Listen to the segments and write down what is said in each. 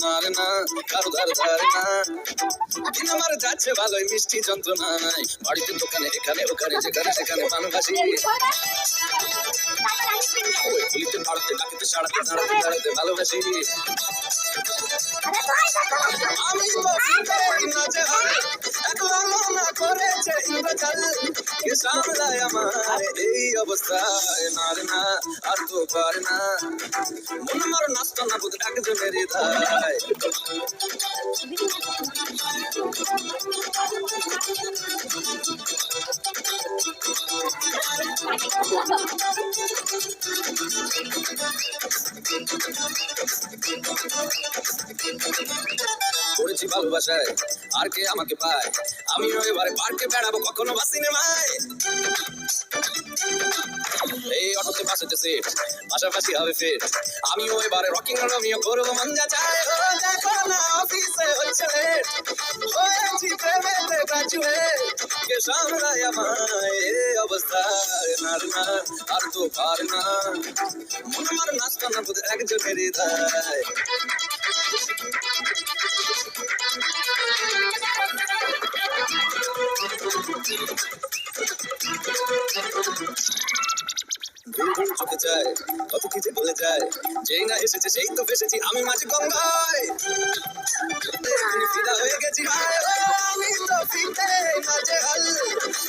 না রে না, কারো ধার ধার না। দিন আমার যাচ্ছে ভালোই মিষ্টি যন্ত্রণায়, বাড়িতে দোকানে এখানে ওখানে যেখানে সেখানে মানবাসী। ওই গুলিতে ভারতে ডাকিতে সারাতে দাঁড়াতে দাঁড়াতে ভালোবাসি। আমি তো ফিরেই না যে হাল, একলা মনা করেছে ইন্দ্রজাল। কে সামলায় আমার এই অবস্থায়, না রে না, আর তো পারে না। মন আমার নাস্তা না বুধ একজনেরই দায়। পড়েছি ভালোবাসায়, আর কে আমাকে পায়? আমিও এবারে পার্কে বেড়াবো, কখনো বা সিনেমায়। এই অটোতে বাসেতে সিট, পাশাপাশি হবে ফিট। আমিও এবারে রকিং রোমিও করবো মন যা চায়। ও দেখো না অফিসে হচ্ছে লেট, হয়েছি প্রেমেতে গ্রাজুয়েট। কে সামলায় আমায় এই অবস্থায়, না রে না, আর তো পারে না। মন আমার নাস্তা না বুধ একজনেরই দায়। ঘুম ঘুম চোখে যায়, কত কিছু বলে যায়। যেই না এসেছে সেই তো ফেসেছি আমি মাঝ গঙ্গায়। ফিদা হয়ে গেছি হায়, আমি তো ফিতে মাঝে হাল।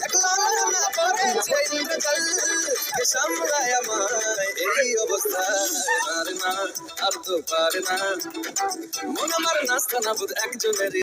একলা মনা করেছে ইন্দ্রজাল। কে সামলায় আমায় এই অবস্থায়, না রে না, আর তো পারে না। মন আমার নাস্তা না বুধ একজনেরই